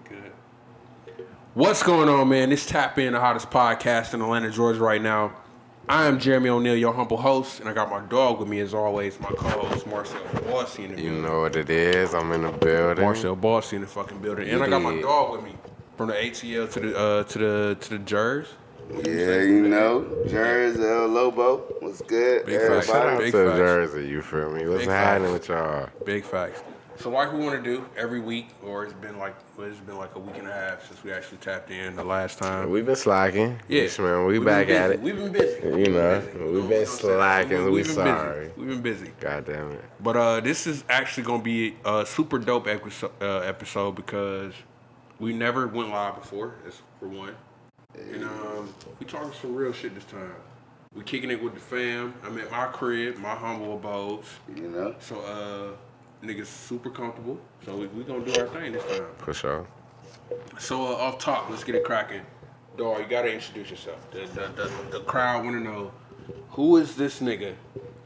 Good. What's going on, man? It's Tap In, the hottest podcast in Atlanta, Georgia right now. I am Jeremy O'Neal, your humble host, and I got my dog with me as always, my co-host, Marcel Bossy in the building. You know what it is. I'm in the building. Marcel Bossy in the fucking building. And I got my dog with me. From the ATL to the Jerzy. Yeah, you know, Jerzy, Lobo, what's good? Big facts. Shout out to Big facts. Jersey, you feel me? What's Big happening facts. with y'all? Big facts. So like we want to do every week, or it's been like a week and a half since we actually tapped in the last time. We've been slacking. Yeah, man, we back at it. We've been busy. You know, we've been slacking. We sorry. We've been busy. God damn it. But this is actually gonna be a super dope episode because we never went live before. That's for one. And we talking some real shit this time. We kicking it with the fam. I'm at my crib, my humble abodes. You know. So niggas super comfortable. So we gonna do our thing this time. For sure. So off top, let's get it cracking. Dog, you gotta introduce yourself. The crowd wanna know, who is this nigga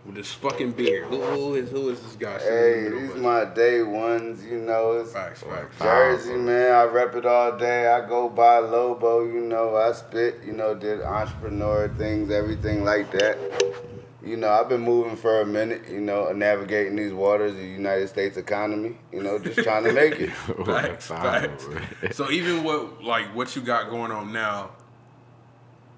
with this fucking beard? Who is this guy? Hey, these my day ones, you know. It's Facts. Jersey, man. I rep it all day. I go by Lobo, you know. I spit, you know, did entrepreneur things, everything like that. You know, I've been moving for a minute, you know, navigating these waters of the United States economy, you know, just trying to make it. Facts. So even what you got going on now,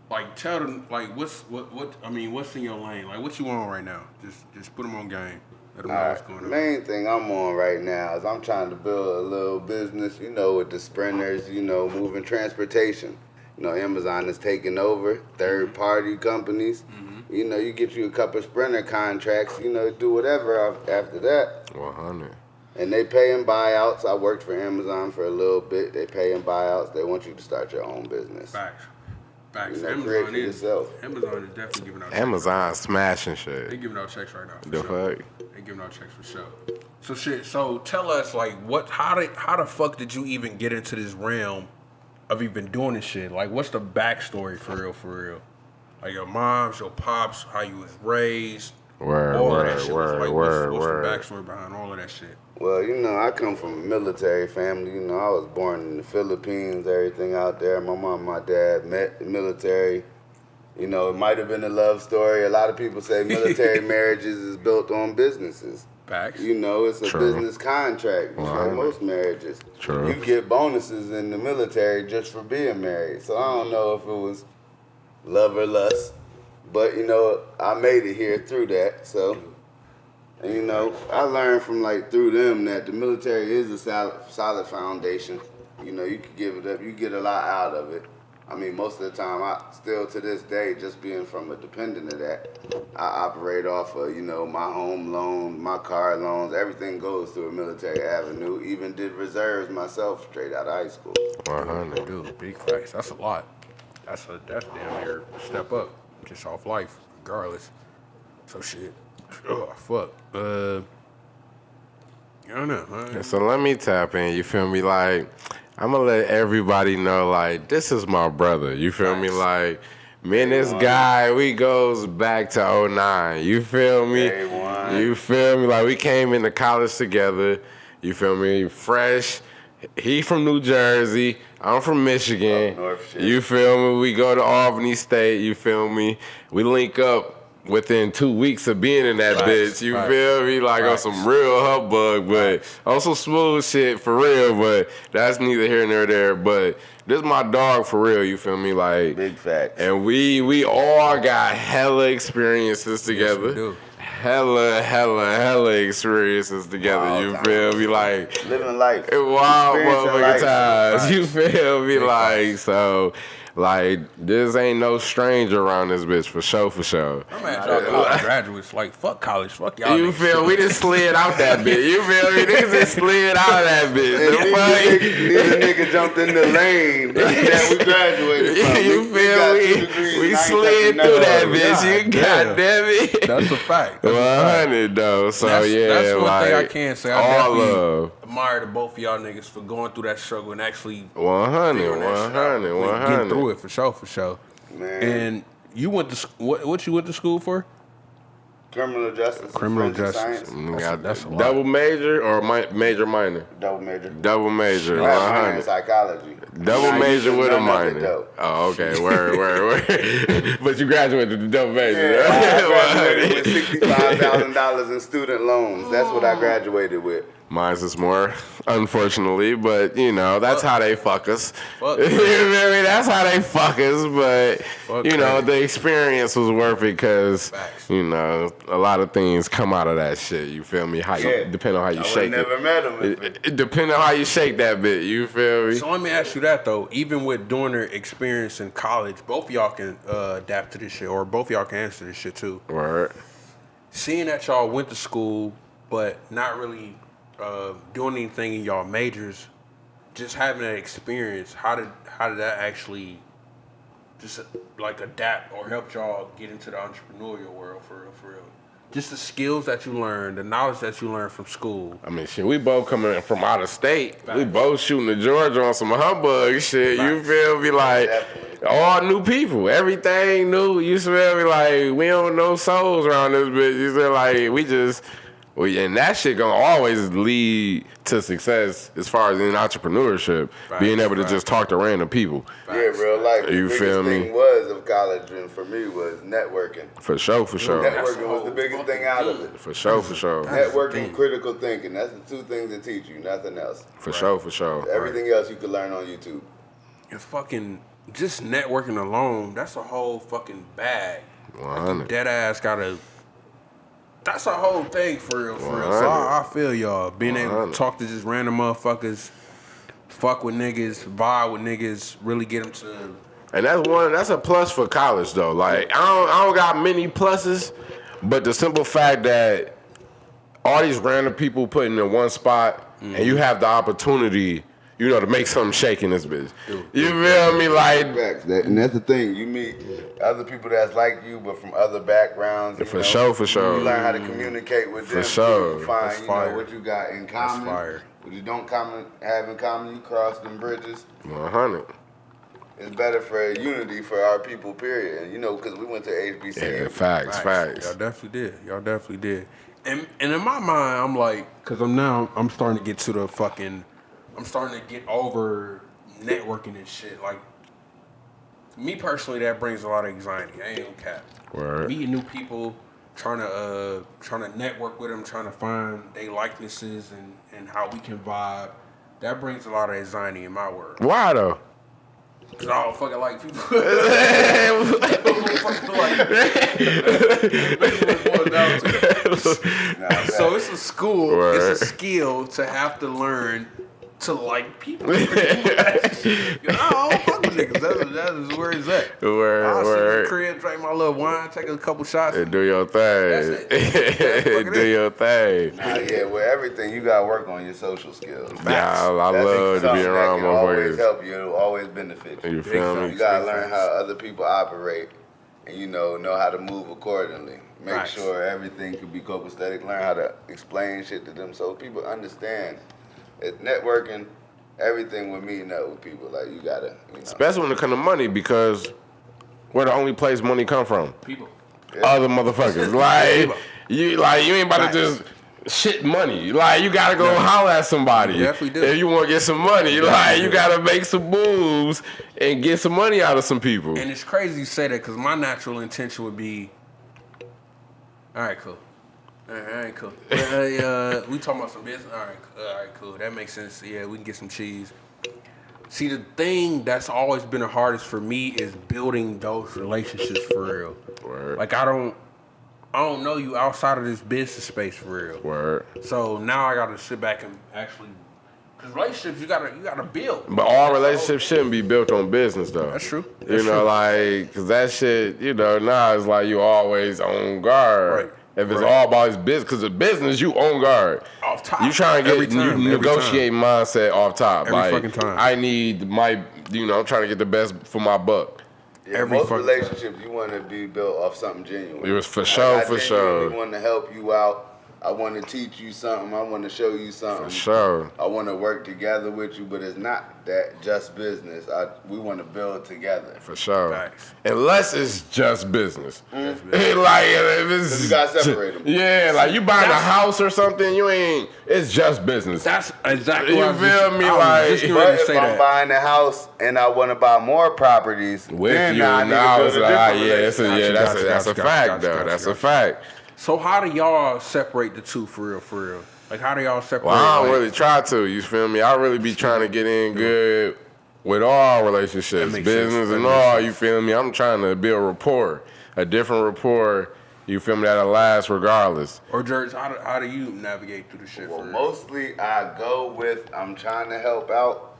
like tell them like what's in your lane? Like what you on right now? Just put them on game. Let them know what's going on. The main thing I'm on right now is I'm trying to build a little business, you know, with the sprinters, you know, moving transportation. You know, Amazon is taking over third-party companies. Mm-hmm. You know, you get you a couple sprinter contracts, you know, do whatever after that. 100. And they pay in buyouts. I worked for Amazon for a little bit. They pay in buyouts. They want you to start your own business. Facts. You know, create for yourself. Amazon is definitely giving out checks. Amazon smashing shit. They giving out checks right now. The fuck? They giving out checks for sure. So tell us like how the fuck did you even get into this realm of even doing this shit? Like what's the backstory for real? Like your moms, your pops, how you was raised. Word. What's the backstory behind all of that shit? Well, you know, I come from a military family. You know, I was born in the Philippines, everything out there. My mom and my dad met in the military. You know, it might have been a love story. A lot of people say military marriages is built on businesses. Facts. You know, it's a business contract, just like most marriages. True. You get bonuses in the military just for being married. So I don't know if it was love or lust, but you know, I made it here through that. So, and you know, I learned from through them that the military is a solid foundation. You know, you can give it up, you get a lot out of it. I mean, most of the time, I still to this day, just being from a dependent of that, I operate off of, you know, my home loan, my car loans, everything goes through a military avenue. Even did reserves myself straight out of high school. 100. Dude, big facts. That's a lot. That's damn near a step up, just off life, regardless. So shit. Oh fuck. I don't know. So let me tap in. You feel me? Like I'm gonna let everybody know. Like this is my brother. You feel me? Like me and this guy, we goes back to 09. You feel me? You feel me? Like we came into college together. You feel me? Fresh. He from New Jersey. I'm from Michigan. You feel me? We go to Albany State. You feel me? We link up within 2 weeks of being in that bitch. You feel me? Like on some real hubbub, but on some smooth shit for real. But that's neither here nor there. But this is my dog for real. You feel me? Like big facts. And we all got hella experiences together. Yes, we do. Hella experiences together. Wow, you feel me? Like living life. Wild motherfucking times. Right. You feel me? Like so. Like, this ain't no stranger around this bitch, for sure. I'm at y'all college graduates, like, fuck college, fuck y'all. You feel me? We just slid out that bitch. You feel me? Niggas just slid out of that bitch. Neither nigga jumped in the lane that we graduated from. You feel me? We slid through that bitch. You goddamn it. That's a fact. 100 though. So that's one like, thing I can say. I all definitely love. admire the both of y'all niggas for going through that struggle and actually 100. getting through it for sure. Man. And you went to what you went to school for? Criminal justice. Criminal and forensic justice. science. That's a lot. Double major or major minor? Double major. Double major. I have minor in 100. psychology. Double Now, major you with a none of it, minor. though. Oh, okay. Word. But you graduated with the double major. Yeah, I graduated with right? $65,000 in student loans. That's what I graduated with. Mine's is more, unfortunately, but you know, that's how they fuck us. Fuck You feel me? That's how they fuck us, but Fuck you know, credit. the experience was worth it because, Facts. you know, a lot of things come out of that shit. You feel me? How you, Yeah. depending on how you I would shake never it. met him. It depending on how you shake that bit, you feel me? So let me ask you that though. Even with doing their experience in college, both of y'all can adapt to this shit, or both of y'all can answer this shit too. Word. Seeing that y'all went to school, but not really doing anything in y'all majors, just having that experience, how did that actually just like adapt or help y'all get into the entrepreneurial world for real? Just the skills that you learned, the knowledge that you learned from school. I mean, shit, we both coming from out of state. Facts. We both shooting to Georgia on some humbug shit. You Facts. feel me? Like, Definitely. all new people. Everything new. You feel me? Like, we don't know souls around this bitch. You feel like, and that shit gonna always lead to success as far as in entrepreneurship. Facts, Being able to facts. just talk to random people. Yeah, real life. You The feel biggest me? thing was of college, and for me was networking. For sure. That's Networking the was the whole biggest thing out of it. For sure. That's Networking, the thing. critical thinking. That's the two things that teach you, nothing else. For sure. Everything else you can learn on YouTube. And fucking just networking alone, that's a whole fucking bag. Like, 100. dead ass gotta. That's a whole thing for real. So 100. I feel y'all being able 100. to talk to just random motherfuckers, fuck with niggas, vibe with niggas, really get them to. And that's a plus for college though. Like I don't got many pluses, but the simple fact that all these random people put in one spot and you have the opportunity, you know, to make something shake in this bitch. You feel me? Like Facts. And that's the thing. You meet other people that's like you, but from other backgrounds. You For know, sure. You learn how to communicate with them. sure. You find, That's you fire. know, what you got in common. fire. What you don't have in common, you cross them bridges. 100. It's better for unity for our people, period. And, you know, because we went to HBCU. Yeah, facts. Y'all definitely did. And in my mind, I'm like, cause I'm starting to get to the fucking, I'm starting to get over networking and shit. Like, me personally, that brings a lot of anxiety. I ain't gonna cap. Word. Meeting new people, trying to network with them, trying to find their likenesses and how we can vibe. That brings a lot of anxiety in my world. Why though? Cause I don't fucking like people. So it's a school, Word. it's a skill to have to learn to like people. You know, I don't fuck with niggas. That is where it's at. I'll sit in the crib, drink my little wine, take a couple shots. Do your thing. That's it. Do your thing. Yeah, with everything, you got to work on your social skills. Yeah, I That's love to be something around that can always motherfuckers. help you. It'll always benefit you. You feel me? You gotta learn how other people operate, and know how to move accordingly. Make Right. sure everything can be copacetic. Learn how to explain shit to them so people understand. It's networking, everything with meeting up with people. Like you gotta, Especially when it comes to money, because where the only place money come from? People. Other motherfuckers. You ain't about to just shit money. Like you gotta go holler at somebody. You definitely do. If you want to get some money, you gotta make some moves and get some money out of some people. And it's crazy you say that because my natural intention would be, all right, cool. All right, cool. We talking about some business. All right, cool. That makes sense. Yeah, we can get some cheese. See, the thing that's always been the hardest for me is building those relationships for real. Word. Like I don't know you outside of this business space for real. Word. So now I gotta sit back and actually, because relationships you gotta build. But all relationships shouldn't be built on business, though. That's true. Because that shit, now it's like you always on guard. Right. If it's all about his business, because the business, you on guard. Off top. You trying to Every get, time, you every negotiate mindset off top. Every fucking time. I need my, I'm trying to get the best for my buck. Yeah, Every most fucking relationships you want to be built off something genuine. It was for sure, I for sure. genuinely want to help you out. I want to teach you something. I want to show you something. For sure. I want to work together with you, but it's not that just business. We want to build together. For sure. Facts. Unless it's just business. Like, if it's, You got to separate them. Yeah, like you buying a house or something, it's just business. That's exactly You what feel me? I was just getting But ready to if say I'm that. buying a house and I want to buy more properties, With then you now I need now, to it's build a like, different relationship. that's a fact, though. That's a fact. So how do y'all separate the two for real? Like how do y'all separate? Well, I don't like, really try to, you feel me? I really be trying to get in good with all relationships, makes business sense. That and makes all, sense. you feel me? I'm trying to build rapport, a different rapport, you feel me, that'll last regardless. Or Jerzy, how do you navigate through the shit? Well, for real? mostly I go with I'm trying to help out,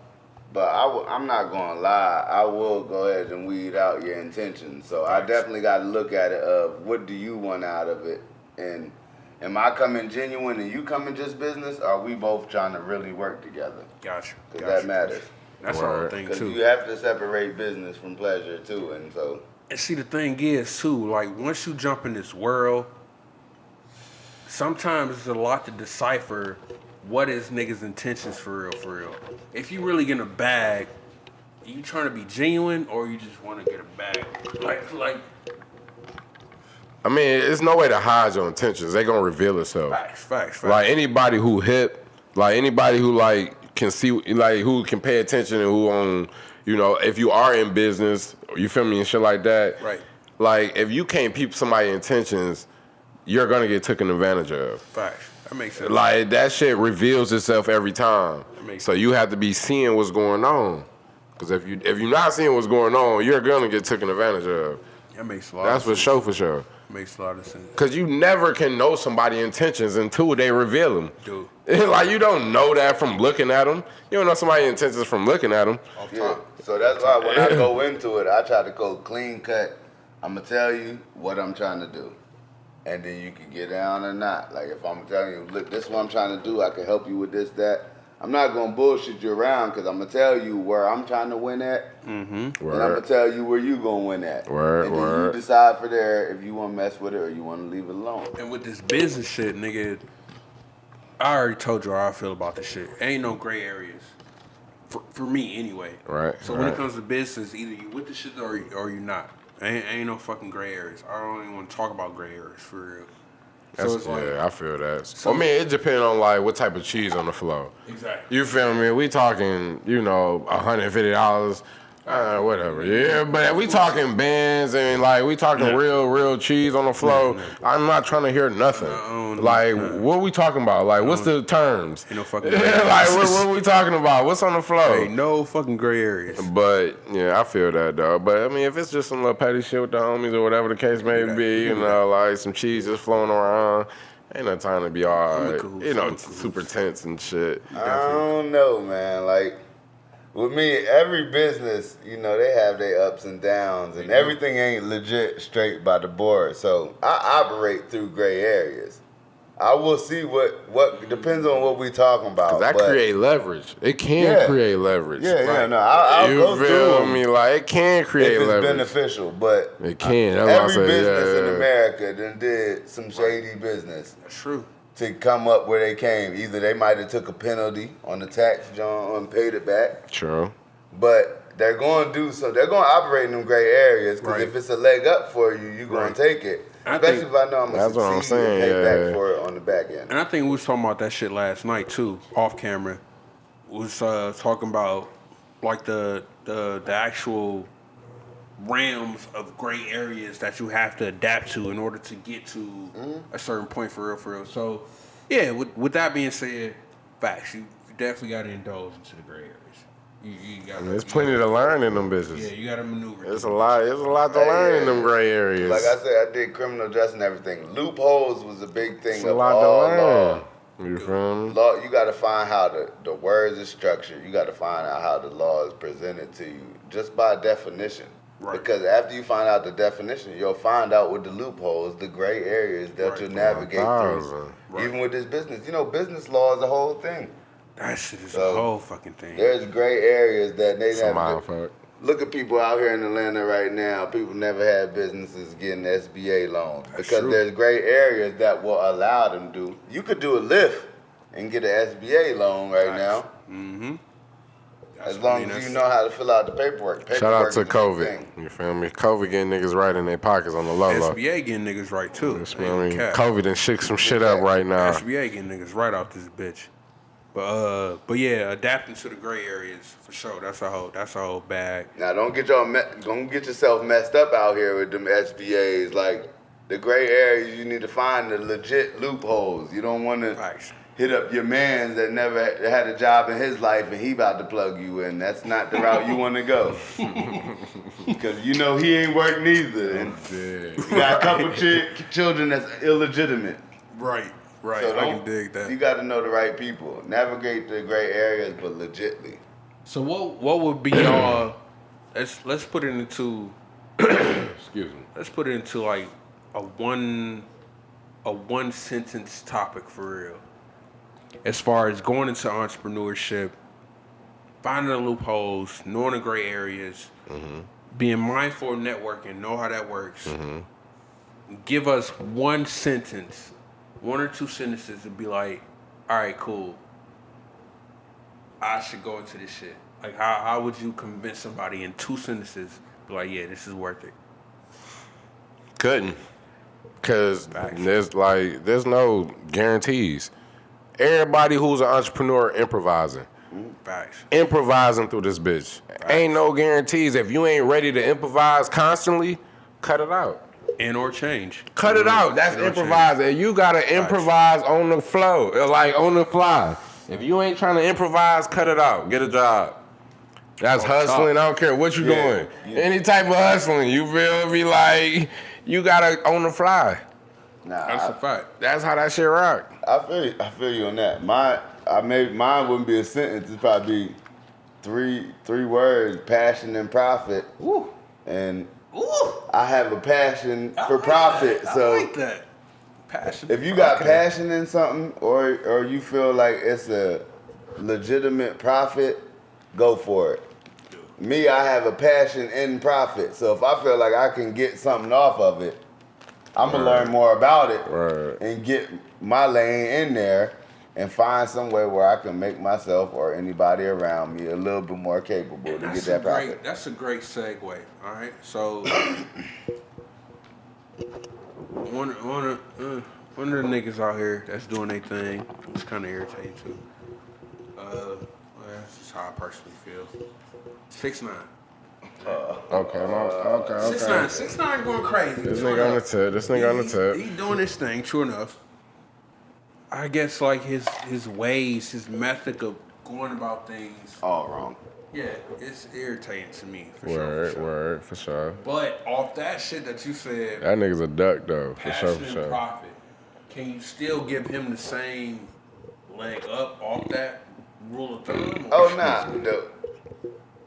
but I'm not going to lie. I will go ahead and weed out your intentions. So I definitely got to look at it of what do you want out of it? And am I coming genuine and you coming just business? Or are we both trying to really work together? Gotcha. Because that matters. That's the whole thing Because too. you have to separate business from pleasure too. And so And see, the thing is, too, like, once you jump in this world, sometimes it's a lot to decipher what is niggas' intentions for real. If you really get a bag, you trying to be genuine or you just want to get a bag? Like, I mean, there's no way to hide your intentions. They gonna reveal itself. facts. Like anybody who hip, like anybody who like can see, like who can pay attention and who if you are in business, you feel me and shit like that. Right. Like if you can't peep somebody's intentions, you're gonna get taken advantage of. Facts. That makes sense. Like that shit reveals itself every time. So you have to be seeing what's going on. Because if you're not seeing what's going on, you're gonna get taken advantage of. That makes a lot That's of for sense. sure. Makes a lot of sense. Because you never can know somebody's intentions until they reveal them. Dude. Like, you don't know that from looking at them. You don't know somebody's intentions from looking at them. yeah. So that's why when I go into it, I try to go clean cut. I'm going to tell you what I'm trying to do. And then you can get down or not. Like if I'm telling you, look, this is what I'm trying to do. I can help you with this, that. I'm not going to bullshit you around because I'm going to tell you where I'm trying to win at. Mm-hmm. And I'm going to tell you where you going to win at. Word. And then you decide for there if you want to mess with it or you want to leave it alone. And with this business shit, nigga, I already told you how I feel about this shit. Ain't no gray areas. For me, anyway. Right. So when it comes to business, either you with the shit or you not. Ain't no fucking gray areas. I don't even want to talk about gray areas, for real. So it's like, I feel that. So- I mean, it depends on like what type of cheese on the floor. Exactly. You feel me? We talking, $150. Whatever. Yeah, but if we talking bands and like we talking real cheese on the floor, I'm not trying to hear nothing. What we talking about? Like, what's the terms? Ain't no fucking Like, gray areas. what we talking about? What's on the floor? Ain't no fucking gray areas. But yeah, I feel that though. But I mean, if it's just some little petty shit with the homies or whatever the case may be, like some cheese just flowing around, ain't no time to be all, super tense and shit. I don't know, man. Like, with me, every business, they have their ups and downs, and everything ain't legit straight by the board. So I operate through gray areas. I will see what depends on what we talking about. That create leverage. It can create leverage. I'll go through them me? Like, it can create if it's leverage. beneficial, but It can. That's every what I say, business in America done did some shady business. That's true. To come up where they came. Either they might have took a penalty on the tax, John, and paid it back. True. But they're going to do so. They're going to operate in them gray areas because if it's a leg up for you, you're going to take it. Especially if I know I'm going to succeed and pay back for it on the back end. And I think we was talking about that shit last night too, off camera. We was talking about like the actual realms of gray areas that you have to adapt to in order to get to a certain point for real. So yeah, with that being said, facts, you definitely got to indulge into the gray areas. You got. There's plenty to learn in them business. Yeah, you got to maneuver. There's a lot to learn in them gray areas. Like I said, I did criminal justice and everything. Loopholes was a big thing It's of a lot all to learn. law. You feel me? Law, you got to find how the words are structured. You got to find out how the law is presented to you just by definition. Right. Because after you find out the definition, you'll find out what the loopholes, the gray areas that you'll navigate through. Right. Even with this business. Business law is a whole thing. That shit is a whole fucking thing. There's gray areas that they It's a navigate. mindfuck. look at people out here in Atlanta right now. People never had businesses getting SBA loans because there's gray areas that will allow them to. You could do a Lyft and get an SBA loan right now. Mm-hmm. As long as you know how to fill out the paperwork. Shout out to is a big COVID. thing. You feel me? COVID getting niggas right in their pockets on the low. SBA getting niggas right too. You feel me? COVID done shook some shit up right now. SBA getting niggas right off this bitch. But yeah, adapting to the gray areas for sure. That's a whole bag. Now don't get yourself messed up out here with them SBAs. Like the gray areas, you need to find the legit loopholes. You don't want to hit up your mans that never had a job in his life and he about to plug you in. That's not the route you want to go. Because you know he ain't worked neither. And you got a couple children that's illegitimate. Right. So I can dig that. You got to know the right people. Navigate the gray areas, but legitly. So what would be y'all? Let's put it into. Excuse me. Let's put it into like a one sentence topic for real. As far as going into entrepreneurship, finding the loopholes, knowing the gray areas, being mindful of networking, know how that works. Give us one sentence. 1 or 2 sentences to be like, all right, cool. I should go into this shit. Like, how would you convince somebody in 2 sentences, be like, yeah, this is worth it? Couldn't. Because there's no guarantees. Everybody who's an entrepreneur improvising. Facts. Improvising through this bitch. Ain't no guarantees. If you ain't ready to improvise constantly, cut it out. And or change. Cut it out. That's improvising. You gotta improvise on the flow, like on the fly. If you ain't trying to improvise, cut it out. Get a job. That's hustling. I don't care what you doing. Any type of hustling. You feel me? Like you gotta on the fly. That's a fact. That's how that shit rock. I feel you on that. Mine wouldn't be a sentence. It'd probably be three words: passion and profit. Ooh. And ooh. I have a passion for profit. So I like that. Passion. If you got passion in something, or you feel like it's a legitimate profit, go for it. Me, I have a passion in profit. So if I feel like I can get something off of it, I'm gonna learn more about it and get my lane in there and find somewhere where I can make myself or anybody around me a little bit more capable to get that profit. That's a great segue. All right, so one of the niggas out here that's doing their thing, it's kind of irritating too. That's just how I personally feel. 6ix9ine. Okay. 6ix9ine going crazy. This nigga on the tip. He doing his thing, true enough. I guess like his ways, his method of going about things. All wrong. Yeah, it's irritating to me for Word, for sure. But off that shit that you said, that nigga's a duck though, for sure. and profit, can you still give him the same leg up off that rule of thumb? Oh nah, no.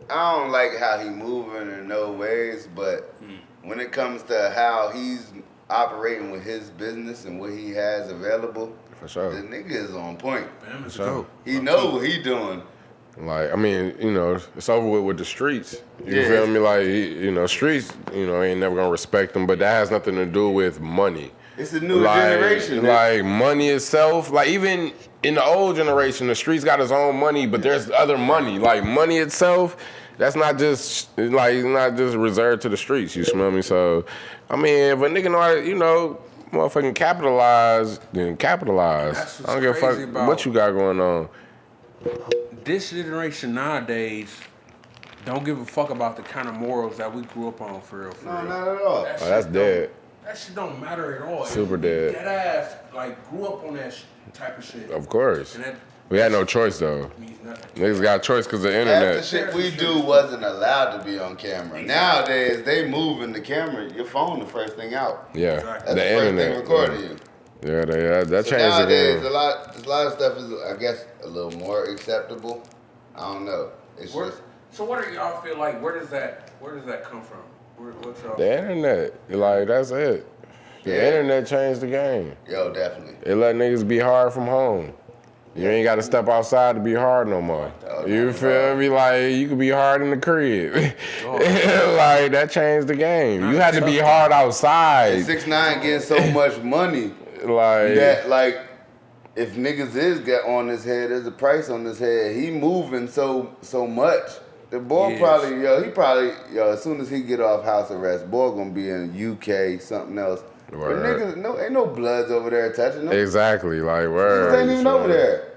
I don't like how he moving in no ways, but when it comes to how he's operating with his business and what he has available, for sure, the nigga is on point. For sure. He know what he doing. Like, I mean, it's over with the streets. You feel me? Like, streets, ain't never gonna respect them, but that has nothing to do with money. It's a new generation. Like, money itself, like, even in the old generation, the streets got its own money, but there's other money. Like, money itself, that's not just, it's not just reserved to the streets, you smell me? So, I mean, if a nigga know how, motherfucking capitalize, then capitalize. I don't give a fuck what you got going on. This generation nowadays don't give a fuck about the kind of morals that we grew up on for real. No, not at all. That's dead. That shit don't matter at all. Super dead. That ass grew up on that type of shit. Of course. And that we had no choice though. means nothing. Niggas got a choice because of the internet. Half the shit we do wasn't allowed to be on camera. Nowadays, they moving the camera, your phone the first thing out. Yeah, That's the the first internet. thing recording you. Yeah, that So changed nowadays, the a lot of stuff is, I guess, a little more acceptable. I don't know. It's just So what do y'all feel like? Where does that come from? What's y'all? The internet. Like, that's it. The internet changed the game. Yo, definitely. It let niggas be hard from home. You ain't got to step outside to be hard no more. You feel me? Like, you could be hard in the crib. Like, that changed the game. You had to be hard outside. 6ix9ine getting so much money Like, that, like, if niggas is get on his head, there's a price on his head. He moving so much. The boy as soon as he get off house arrest, boy gonna be in UK, something else. But niggas, ain't no bloods over there touching him. Exactly, like, word. Niggas ain't even over there.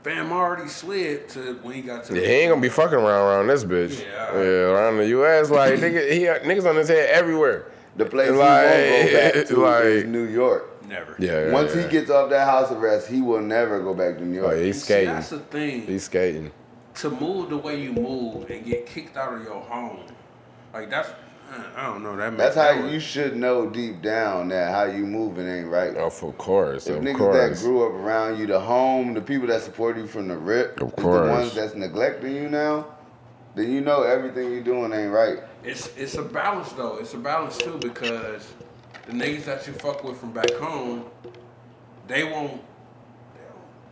Fam already slid to when he got to. Yeah, he ain't gonna be fucking around this bitch. Yeah, around the US, like niggas on his head everywhere. The place he won't go back to is New York. Never. Yeah. Once he gets off that house arrest, he will never go back to New York. Oh, he's skating. See, that's the thing. He's skating. To move the way you move and get kicked out of your home, like that's, I don't know. That's how you should know deep down that how you moving ain't right. Oh, of course. If of niggas course. that grew up around you, the home, the people that support you from the rip, Of is course. the ones that's neglecting you now, then you know everything you doing ain't right. It's a balance though. It's a balance too because the niggas that you fuck with from back home, they won't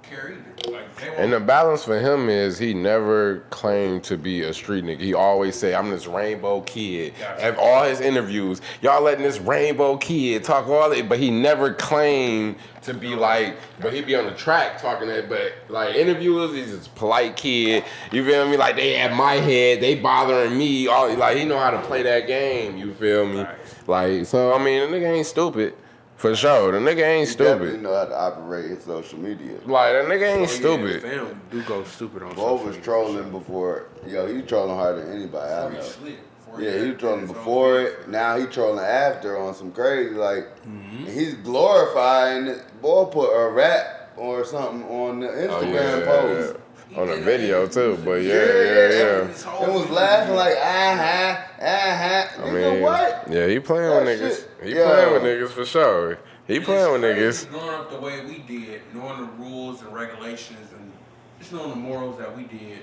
care either. Like, they won't. And the balance for him is he never claimed to be a street nigga. He always say, I'm this rainbow kid. Gotcha. Have all his interviews, y'all letting this rainbow kid talk all that, but he never claimed to be like, but he be on the track talking that, but like interviews, he's this polite kid. You feel me? Like, they at my head, they bothering me. All like, he know how to play that game. You feel me? Like, so I mean, the nigga ain't stupid. For sure, the nigga ain't stupid. Definitely know how to operate his social media. Like, that nigga ain't Yeah, stupid. fam do go stupid on Bo social was media. trolling before. Yo, he trolling harder than anybody I know. Before Yeah, had he was trolling his own before business. it. Now he trolling after on some crazy like. And he's glorifying it. Boy put a rap or something on the Instagram post. On the video too, but yeah. It was laughing like I Nigga, mean, what? yeah, he playing with That niggas. shit. He Yo. playing with niggas for sure. He And playing with it's niggas. crazy growing up the way we did, knowing the rules and regulations and just knowing the morals that we did.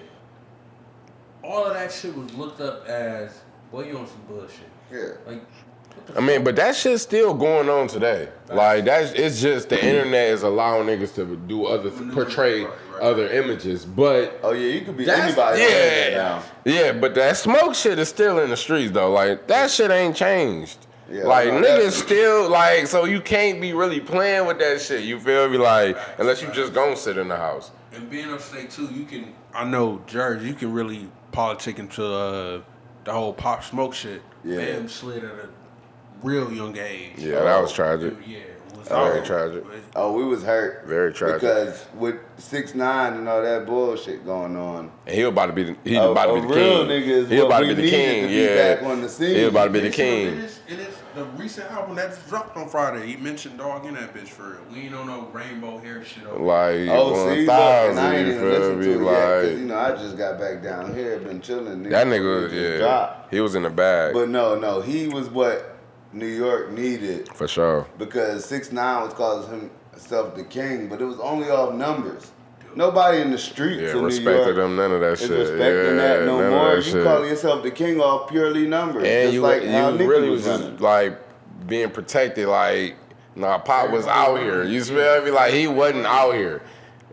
All of that shit was looked up as, boy, you on some bullshit. Yeah. Like, I mean, but that shit's still going on today. Like, it's just the internet is allowing niggas to do portray other images. But Oh yeah, you could be that's, anybody. on there now. yeah, but that smoke shit is still in the streets though. Like, that shit ain't changed. Yeah, like, no, niggas that's- still, like, so you can't be really playing with that shit, you feel me? Like, unless you just gon' sit in the house. and being upstate too, you can, I know, Jerzy, you can really politic into the whole Pop Smoke shit. Yeah. Bam slid at a real young age. Yeah, that was tragic. Yeah. It was Very out. tragic. Oh, we was hurt. Very tragic. Because with 6ix9ine and all that bullshit going on. And he was about to be the, he A- about to a be the real king. nigga is He was what about to we be the needed king. to be Yeah. back on the scene. He was about to be the It king. is the recent album that just dropped on Friday. He mentioned dog in that bitch for real. We ain't on no rainbow hair shit over Like, Oh, see, look, and I 1,000, ain't you even feel listened me? to it yet, 'cause, Like, you know, I just got back down here, been chilling. that Nigga nigga, just dropped. he was in the bag. But no, he was what New York needed For sure. because 6ix9ine was calling himself the king, but it was only off numbers. Nobody in the streets Yeah, of New York respected him, none of that is shit. respecting Yeah, that no none of more. that You shit. calling yourself the king off purely numbers, And just you, like how you Nicki really was was just running. like being protected. Like, nah, Pop was out here. You feel me? Like, he wasn't out here.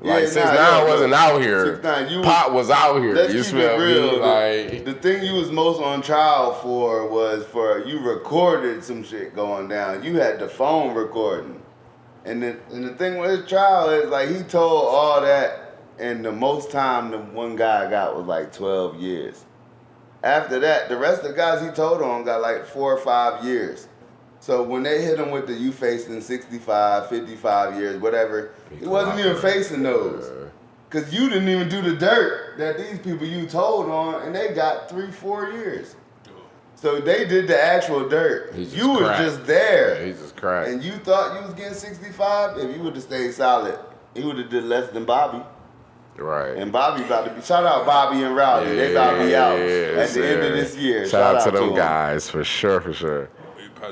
Like, Yeah, 6ix9ine wasn't out here. 6ix9ine, you was- Pop was out here. Let's You keep feel it me? real. Like, The thing you was most on trial for was for you recorded some shit going down. You had the phone recording. And the thing with his trial is like he told all that, and the most time the one guy got was like 12 years. After that, the rest of the guys he told on got like 4 or 5 years. So when they hit him with the you facing 65, 55 years, whatever, he wasn't even facing those. Cause you didn't even do the dirt that these people you told on, and they got 3, 4 years. So they did the actual dirt. He just You was cracked. just there. Yeah, he just cracked. And you thought you was getting 65? If you would have stayed solid, he would have did less than Bobby. Right. And Bobby about to be, shout out Bobby and Rowdy. They about to be out at the end of this year. Shout out to them them. guys, for sure, for sure.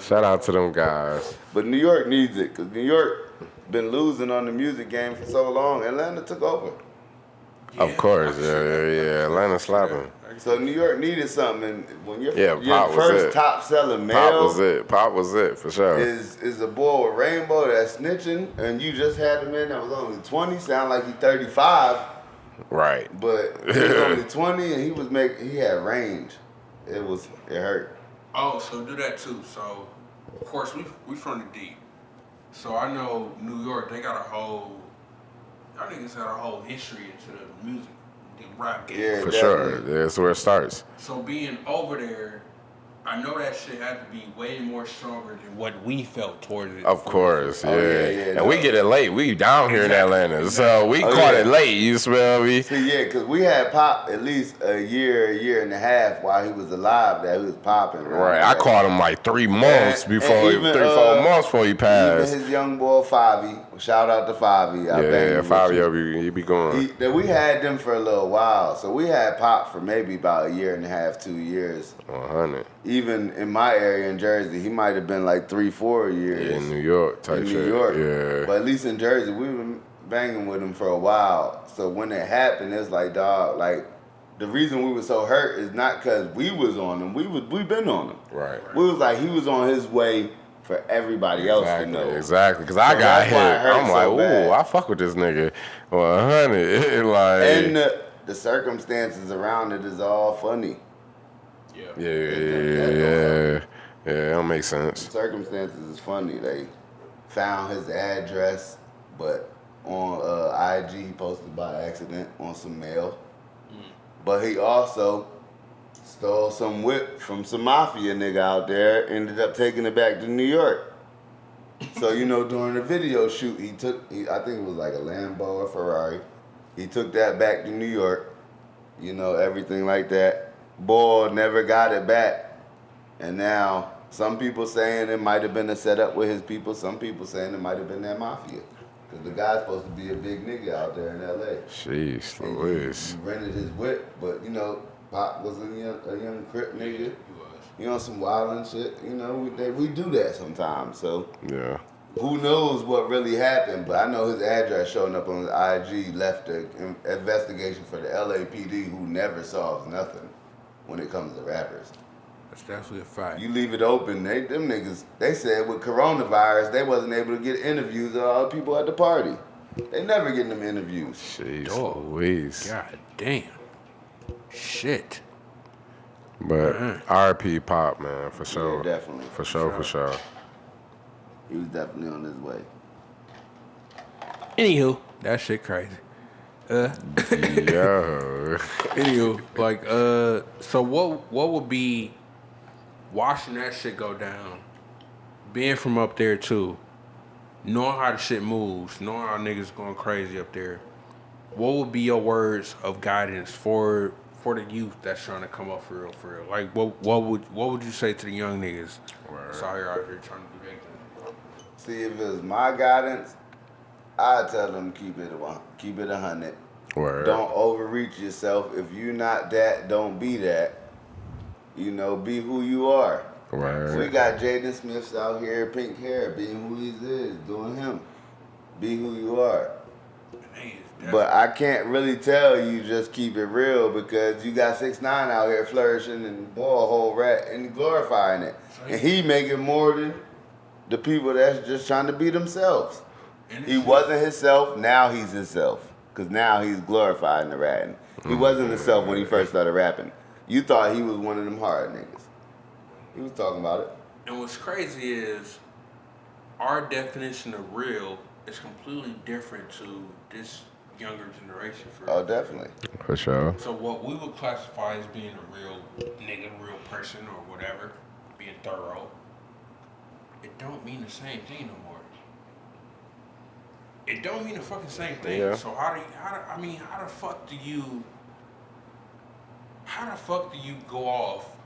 Shout out to them guys. But New York needs it, because New York been losing on the music game for so long. Atlanta took over. Of course, yeah. Atlanta slapping. So New York needed something. And when you're Yeah, your Pop was first it. top selling Pop male was it. Pop was it for sure. is a boy with rainbow that's snitching, and you just had him in that was only 20. Sound like he's 35, Right. but he was only 20, and he had range. It hurt. Oh, so do that too. So, of course, we from the deep. So I know New York, they got y'all niggas had a whole history into the music, the rap game. Yeah, For definitely. sure. That's where it starts. So being over there, I know that shit had to be way more stronger than what we felt towards it. Of course, yeah. yeah, And we get it late. We down here in Atlanta. So we caught it late, you smell me? See, yeah, because we had Pop at least a year and a half while he was alive that he was popping. Right. I caught him like 3 months And before, even, 3-4 months before he passed. Even his young boy, Favi, shout out to Favi. Yeah, Fabio, you be going. We had them for a little while. So we had Pop for maybe about a year and a half, 2 years. 100. Even in my area in Jersey, he might have been like 3-4 years. Yeah, in New York type shit. New York. Yeah. But at least in Jersey, we were banging with him for a while. So when it happened, it's like, dog, like, the reason we were so hurt is not because we was on him. We been on him. Right. We was like, he was on his way for everybody else to know. Exactly. Because I got hit. I'm like, so bad. ooh, I fuck with this nigga. 100. Like. And the circumstances around it is all funny. Yeah, that makes sense. The circumstances is funny. They found his address, but on IG he posted by accident on some mail. But he also stole some whip from some mafia nigga out there, ended up taking it back to New York. So, during the video shoot, I think it was like a Lambo or Ferrari. He took that back to New York, everything like that. Boy never got it back. And now some people saying it might have been a setup with his people. Some people saying it might have been that mafia. Because the guy's supposed to be a big nigga out there in L.A. Jeez, And Louis. he rented his whip, but Pop was a young Crip nigga. He was. Some wildin' shit. We do that sometimes. So Yeah. who knows what really happened? But I know his address showing up on his IG left an investigation for the LAPD, who never solves nothing when it comes to rappers. That's definitely a fact. You leave it open, them niggas, they said with coronavirus, they wasn't able to get interviews of all the people at the party. They never getting them interviews. Jeez, Dog. Louise. God damn. Shit. But RP Pop, man, for sure. Yeah, definitely. For sure. He was definitely on his way. Anywho, that shit crazy. Yo. Anywho, like, so what would be watching that shit go down, being from up there too, knowing how the shit moves, knowing how niggas going crazy up there, what would be your words of guidance for the youth that's trying to come up for real? Like, what would you say to the young niggas that's out here trying to do their thing? See, if it was my guidance, I'd tell them keep it 100. Word. Don't overreach yourself. If you're not that, don't be that. Be who you are. Word. We got Jaden Smiths out here, pink hair, being who he is, doing him. Be who you are. But I can't really tell you just keep it real because you got 6ix9ine out here flourishing and boy a whole rat and glorifying it. And he making more than the people that's just trying to be themselves. He wasn't himself, now he's himself. Because now he's glorifying the ratting. He wasn't himself when he first started rapping. You thought he was one of them hard niggas. He was talking about it. And what's crazy is our definition of real is completely different to this younger generation. Oh, definitely. For sure. So what we would classify as being a real nigga, real person, or whatever, being thorough, it don't mean the same thing no more. It don't mean the fucking same thing. Yeah. So how the fuck do you go off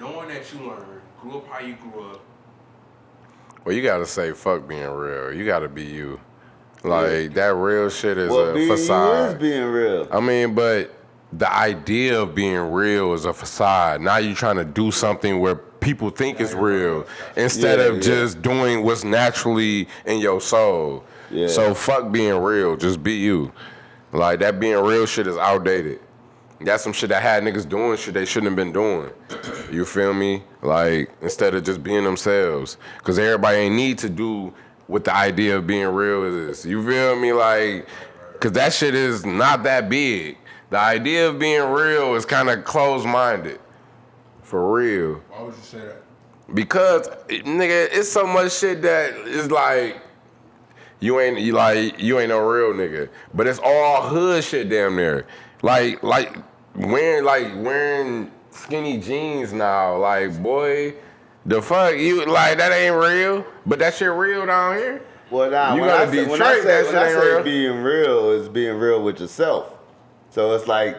knowing that you learned, grew up how you grew up? Well, you gotta say fuck being real. You gotta be you. Like that real shit is Well, a being facade. you is being real. I mean, but the idea of being real is a facade. Now you're trying to do something where people think it's real instead of just doing what's naturally in your soul. Yeah. So fuck being real. Just be you. Like that being real shit is outdated. That's some shit that had niggas doing shit they shouldn't have been doing. You feel me? Like, instead of just being themselves. Because everybody ain't need to do what the idea of being real is. You feel me? Like, because that shit is not that big. The idea of being real is kind of closed-minded. For real. Why would you say that? Because, nigga, it's so much shit that is like, you ain't no real nigga. But it's all hood shit damn near. Like wearing skinny jeans now. Like, boy, the fuck, you, like, that ain't real. But that shit real down here. Well, nah, You when gotta I say, be when I straight, say, that when shit I ain't say real. being real is being real with yourself. So it's like,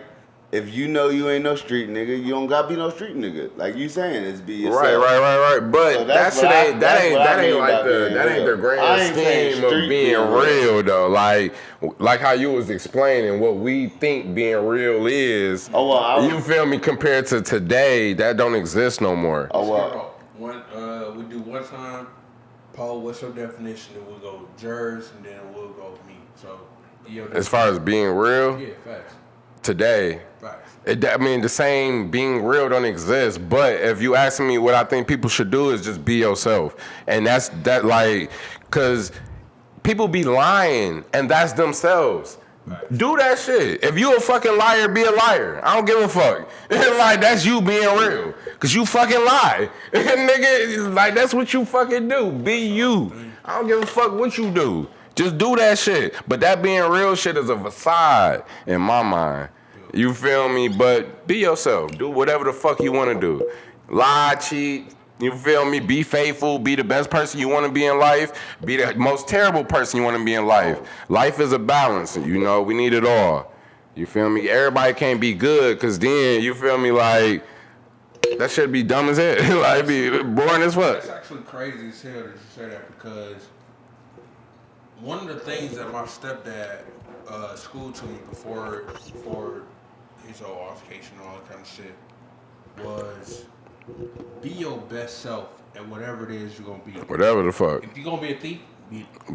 if you know you ain't no street nigga, you don't gotta be no street nigga. Like you saying, it's be yourself. Right. But So that shit ain't like the I grand ain't saying scheme of street being being real though. Like how you was explaining what we think being real is. Oh, well, you feel me? Compared to today, that don't exist no more. Oh, well. We do one time. Paul, what's your definition? Then we'll go Jerzy, and then we'll go me. So, As far as being real, yeah, facts. Today, Facts. the same being real don't exist. But if you ask me what I think people should do is just be yourself. And that's that, like, because people be lying and that's themselves. Do that shit. If you a fucking liar, be a liar. I don't give a fuck. Like, that's you being real. Because you fucking lie. Nigga, like, that's what you fucking do. Be you. I don't give a fuck what you do. Just do that shit. But that being real shit is a facade in my mind. You feel me? But be yourself. Do whatever the fuck you want to do. Lie, cheat. You feel me? Be faithful. Be the best person you want to be in life. Be the most terrible person you want to be in life. Life is a balance. You know, we need it all. You feel me? Everybody can't be good because then, you feel me, like, that shit be dumb as hell. Like, be boring as fuck. It's actually crazy as hell that you say that because one of the things that my stepdad schooled to me before his whole altercation and all that kind of shit was be your best self at whatever it is you're gonna be. Whatever the fuck. If you're gonna be a thief,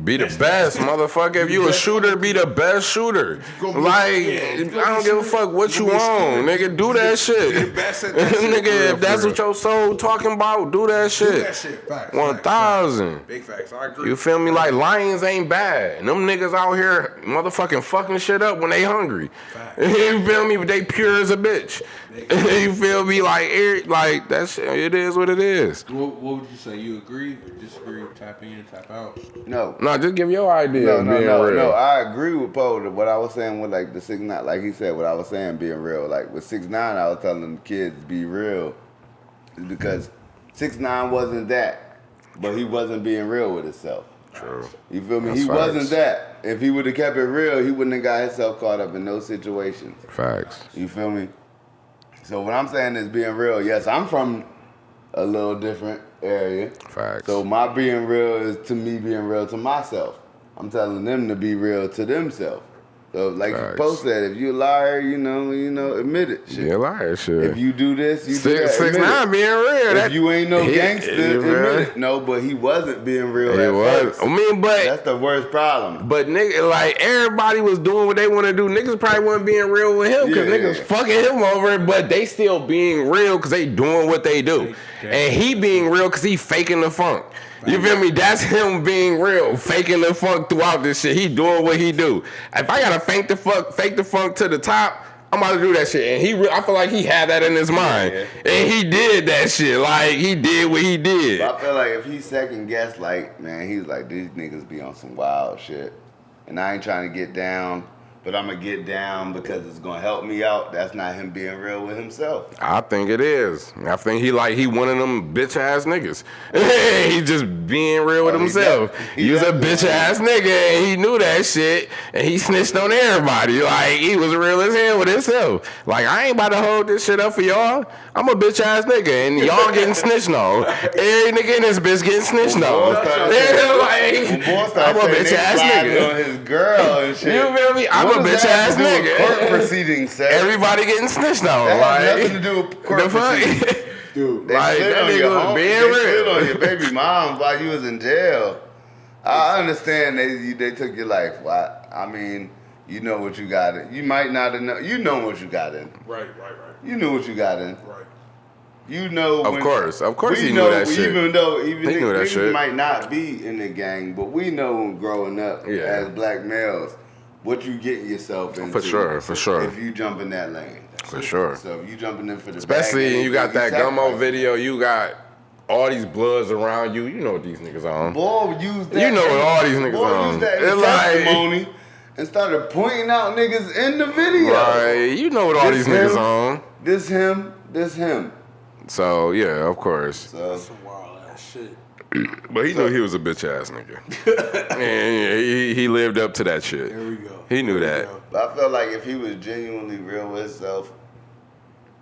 be the best, motherfucker. If you a shooter, be the best shooter. Like, I don't give a fuck what you want, nigga. Do that shit. Nigga, if that's what your soul talking about, do that shit. Do that shit. Facts. 1,000. Big facts. I agree. You feel me? Like, lions ain't bad. And them niggas out here motherfucking fucking shit up when they hungry. You feel me? But they pure as a bitch. You feel me? Like that shit, it is what it is. What would you say? You agree or disagree? Tap in, tap out? No, just give your idea of being real. No, I agree with Poe. What I was saying with, like, the 6ix9ine, like he said, what I was saying being real. Like, with 6ix9ine, I was telling the kids be real. Because 6ix9ine wasn't that, but he wasn't being real with himself. True. You feel me? That's he facts. wasn't that. If he would have kept it real, he wouldn't have got himself caught up in those situations. Facts. You feel me? So what I'm saying is being real. Yes, I'm from a little different area. Facts. So my being real is to me being real to myself. I'm telling them to be real to themselves. So like Facts. Poe said, if you a liar, you know, admit it. Shit. Be a liar, shit. If you do this, you do that. 6ix9ine being real. If you ain't no gangster, admit it. No, but he wasn't being real He at was. first. I mean, but That's the worst problem. But nigga, like, everybody was doing what they want to do. Niggas probably wasn't being real with him because niggas fucking him over, but they still being real because they doing what they do. And he being real because he faking the funk. You feel me? That's him being real, faking the funk throughout this shit. He doing what he do. If I gotta fake the funk to the top, I'm about to do that shit. And I feel like he had that in his mind. And he did that shit. Like, he did what he did. But I feel like if he second guessed, like, man, he's like, these niggas be on some wild shit. And I ain't trying to get down, but I'm going to get down because it's going to help me out. That's not him being real with himself. I think it is. I think he one of them bitch ass niggas. He just being real with himself. He was a bitch ass nigga and he knew that shit and he snitched on everybody. Like, he was real as hell with himself. Like, I ain't about to hold this shit up for y'all. I'm a bitch ass nigga and y'all getting snitched on. Every nigga in this bitch getting snitched on. I'm a bitch ass nigga. On his girl and shit. You feel me? I'm a bitch ass nigga. Court proceedings, sir. Everybody getting snitched on. That has nothing to do with court proceedings. Dude, They like, slid that on nigga your was home. being They real. slid on your baby mom while you was in jail. I understand they took your life. I mean, You know what you got in. You might not have known. You know what you got in. Right. You knew what you got in. Right. You know. Of course, he knew that shit. Even though He knew that niggas shit. might not be in the gang, but we know growing up as black males what you get yourself into. For sure. If you jump in that lane. For sure. So if you jumping in for the especially bag, you got that Gummo sacrifice. video, you got all these bloods around you. You know what these niggas on. Boy, use that. You know what all these niggas boy, on. Use that It's in like- testimony and started pointing out niggas in the video. Right, you know what all This these niggas him, on. This him. So yeah, of course. So That's some wild ass shit. But he knew he was a bitch ass nigga. And he lived up to that shit. There we go. He knew that. But I felt like if he was genuinely real with himself,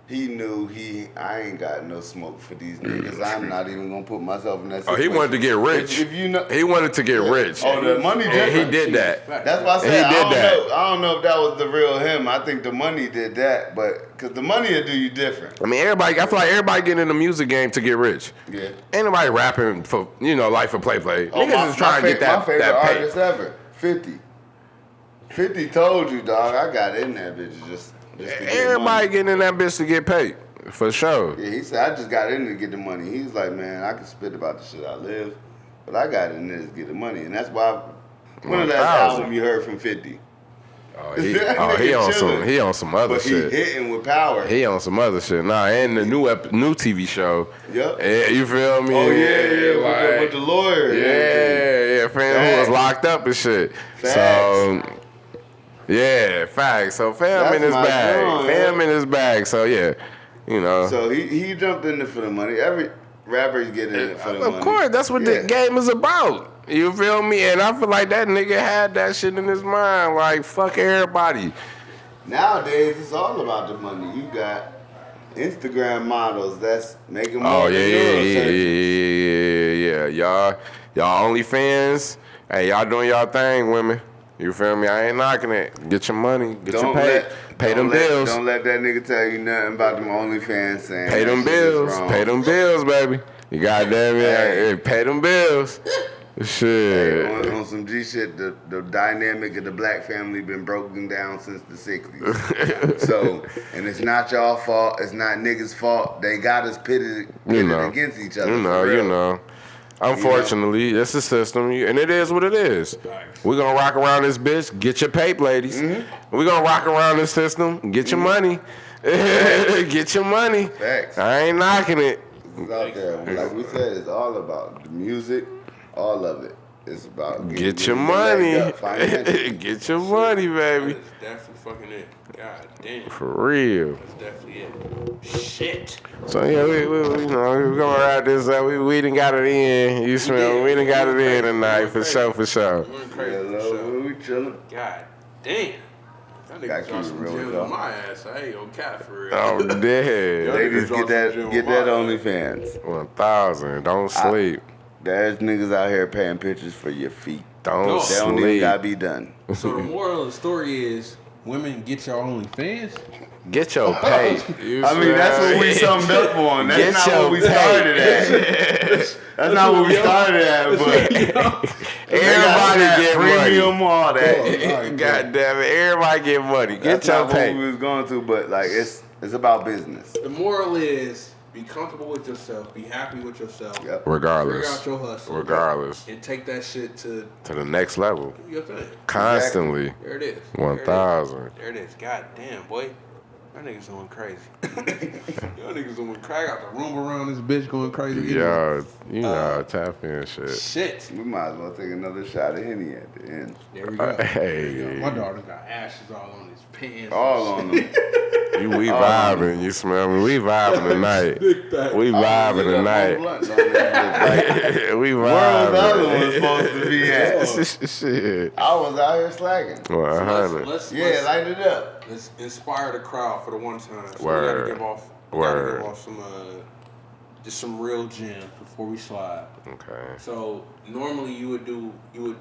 he knew I ain't got no smoke for these niggas. I'm not even gonna put myself in that Oh, situation. he wanted to get rich. If you know, He wanted to get rich. Oh, the money And different. he did that. That's why I said He did I that. don't know if that was the real him. I think the money did that, but because the money will do you different. I mean, I feel like everybody getting in the music game to get rich. Yeah. Ain't nobody rapping for, like for play. Oh, Niggas is trying to get my favorite that pay. artist ever, 50. 50 told you, dog. I got in that bitch just to get Everybody money. getting in that bitch to get paid. For sure. Yeah, he said I just got in to get the money. He was like, man, I can spit about the shit I live, but I got in there to get the money, and that's why. When the last 1,000. album you heard from 50? Oh, That he nigga on chilling. he on some other But shit. he hitting with power. He on some other shit. Nah, and the new TV show. Yep. Yeah, you feel me? Oh yeah, like, with the lawyer. Yeah, fam, who was Facts. locked up and shit. Facts. So, yeah, facts. So fam That's in his my bag. joint, Fam man. in his bag. So yeah, So he jumped in there for the money. Every rapper's getting in it for the money. Of course, that's what the game is about. You feel me? And I feel like that nigga had that shit in his mind. Like, fuck everybody. Nowadays, it's all about the money. You got Instagram models that's making more Oh, than yours. yeah. Y'all OnlyFans. Hey, y'all doing y'all thing, women. You feel me? I ain't knocking it. Get your money. Get your pay. Pay them bills. Don't let that nigga tell you nothing about them OnlyFans saying Pay them that shit is bills. wrong. Pay them bills, baby. You goddamn it. Hey, pay them bills. Shit. Hey, on some G shit, the dynamic of the black family been broken down since the 60s. So, and it's not y'all fault. It's not niggas' fault. They got us pitted against each other. for real. Unfortunately, it's the system, and it is what it is. We're gonna rock around this bitch. Get your paper, ladies. We're gonna rock around this system. Get your money. Get your money. Facts. I ain't knocking it. It's out there. Like we said, it's all about the music, all of it. It's about Get your getting money. leg up financially. Get your money, baby. That's definitely fucking it. God damn. For real. That's definitely it. Shit. So yeah, we gonna ride this out. We done got it in. You smell? We done got it in tonight for sure. We're Yeah, crazy for sure. we chilling. God damn. That Gotta nigga keep dropped it some real, gems though. on my ass. I ain't gonna cap for real. Oh, dead. Ladies, drop get some that gym on my OnlyFans. 1,000. Don't sleep. There's niggas out here paying pictures for your feet. Don't No. They don't even sleep. gotta be done. So the moral of the story is, women, get your OnlyFans. Get your pay. I mean, that's what we summed up on. That's Get not your what we pay. started at. That's not what we started at, but Everybody get money. premium, all that. God damn it. Everybody get money. Get That's your not what we pay. was going to, but like it's about business. The moral is, be comfortable with yourself. Be happy with yourself. Yep. Figure Regardless. out your hustle. Regardless. And take that shit to To the next level. your thing. Constantly. There it is. 1,000. There it is. God damn, boy. That nigga's going crazy. Y'all niggas going crazy. I got the room around this bitch going crazy. Yo, tap in shit. Shit. We might as well take another shot of Henny at the end. There we go. Hey. There we go. My daughter got ashes all on his pants. All on them. We vibing, you smell me? We vibing tonight. We vibing tonight. We Where was the other one vibing. supposed to be at? Shit. I was out here slacking. 100. Let's Light it up. let's inspire the crowd for the one time. So Word. we gotta give off some just some real gems before we slide. Okay. So normally you would do your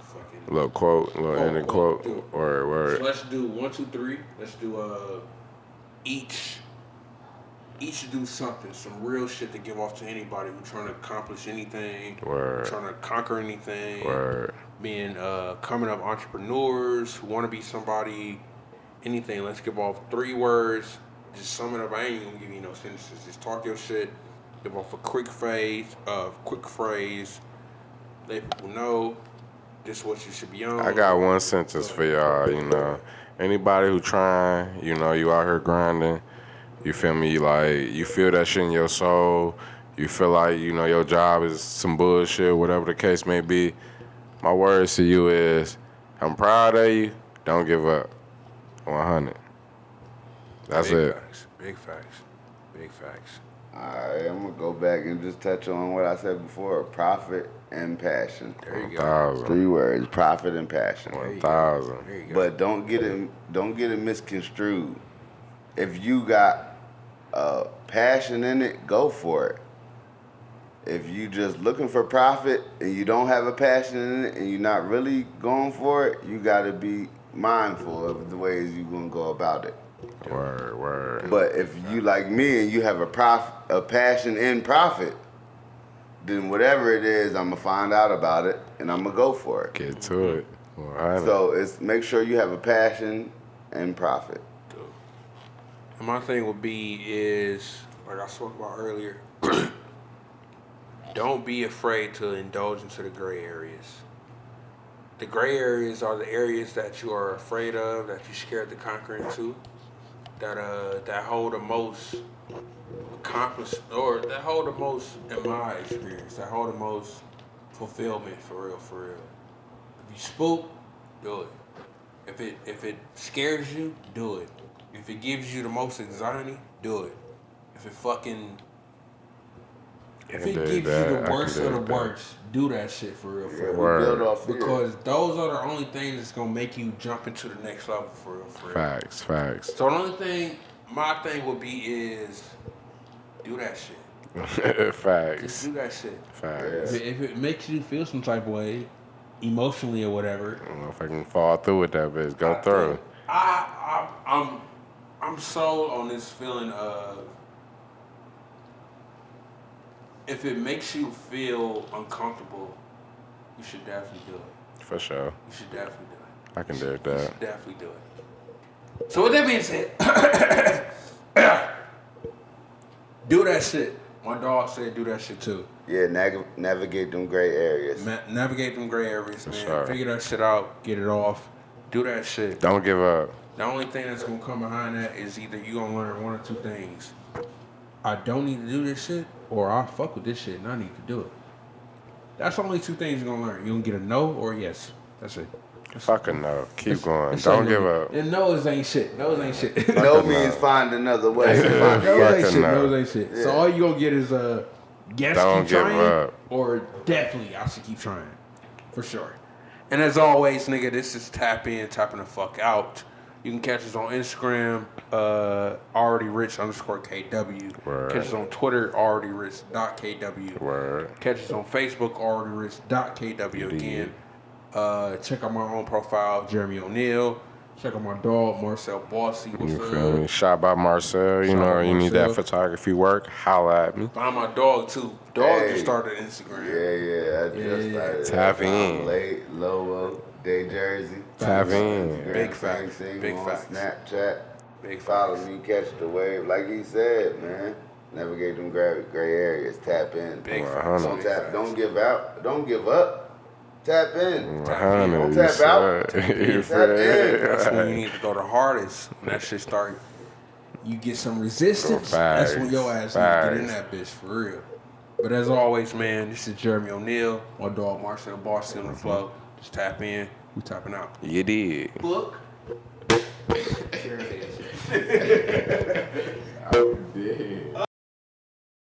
fucking Little quote, little ending quote. do it. So Word. let's do 1, 2, 3. Let's do each do something, some real shit to give off to anybody who's trying to accomplish anything, Word. trying to conquer anything. Word. being coming up entrepreneurs who want to be somebody, anything. Let's give off 3 words. Just sum it up. I ain't even gonna give you no sentences. Just talk your shit. Give off a quick phrase. Let people know this is what you should be on. I got one sentence for y'all, you know. Anybody who trying, you know, you out here grinding, you feel me, like, you feel that shit in your soul, you feel like, you know, your job is some bullshit, whatever the case may be, my words to you is, I'm proud of you, don't give up. 100. That's Big it. Facts. Big facts. Big facts. Alright, I'm gonna go back and just touch on what I said before: profit and passion. There you go. 1,000. 3 words: profit and passion. 1,000. There you go. But don't get it misconstrued. If you got passion in it, go for it. If you just looking for profit and you don't have a passion in it and you're not really going for it, you got to be mindful of the ways you're gonna go about it. Word. But if you like me and you have a passion in profit, then whatever it is, I'm gonna find out about it and I'm gonna go for it. Get to it. 100. So it's make sure you have a passion and profit. And my thing would be is, like I spoke about earlier, don't be afraid to indulge into the gray areas. The gray areas are the areas that you are afraid of, that you're scared to conquer into, that hold the most that hold the most, in my experience, that hold the most fulfillment for real. If you spook, do it. If it scares you, do it. If it gives you the most anxiety, do it. If it gives you the worst of the worst, do that shit for real. Yeah, we Word. build off fear. Because those are the only things that's gonna make you jump into the next level for real. Facts. So the only thing, my thing would be is do that shit. Just Facts. do that shit. Facts. If it makes you feel some type of way, emotionally or whatever, I don't know if I can fall through with that bitch. Go through. I'm sold on this feeling of, if it makes you feel uncomfortable, you should definitely do it. For sure. You should definitely do it. I can do You that. should definitely do it. So with that being said, do that shit. My dog said do that shit too. Yeah, navigate them gray areas. Navigate them gray areas, man. sure. Figure that shit out. Get it off. Do that shit. Don't give up. The only thing that's gonna come behind that is either you gonna learn one or two things. I don't need to do this shit, or I fuck with this shit and I need to do it. That's the only 2 things you're gonna learn. You're gonna get a no or a yes. That's it. Fucking no. Keep going. It's Don't ain't give no- up. And no's ain't shit. No's ain't shit. No means find another way. No's ain't Fucking shit. no. No's ain't shit. Yeah. So all you gonna get is a yes, Don't keep give trying, up. or definitely I should keep trying. For sure. And as always, nigga, this is Tap In, tapping the fuck out. You can catch us on Instagram, alreadyrich_KW. Word. Catch us on Twitter, alreadyrich.kw. Word. Catch us on Facebook, alreadyrich.kw again. Check out my own profile, Jeremy O'Neal. Check out my dog, Marcel Bossy. What's You feel me? up? Shot by Marcel. You Shot know, by you need that Marcel. photography work. Holla at me. Find my dog, too. Dog Hey. just started Instagram. Yeah, I just started. Tap in. Late, Lobo, Day Jersey. Tap in. Big facts. Thing Big on facts. Snapchat. Big Follow facts. me, catch the wave. Like he said, man. Navigate them gray areas. Tap in. Big 100. facts. Don't Big tap. facts. Don't give out. Don't give up. Tap in. 100. Don't You tap out. said. You Tap in. That's when you feel need to go the hardest. When that shit start, you get some resistance. That's when your ass need to get in that bitch for real. But as always, man, this is Jeremy O'Neal, my dog Marcel Bossy on the flow. Just tap in. We tapping out. You did. Book. I did.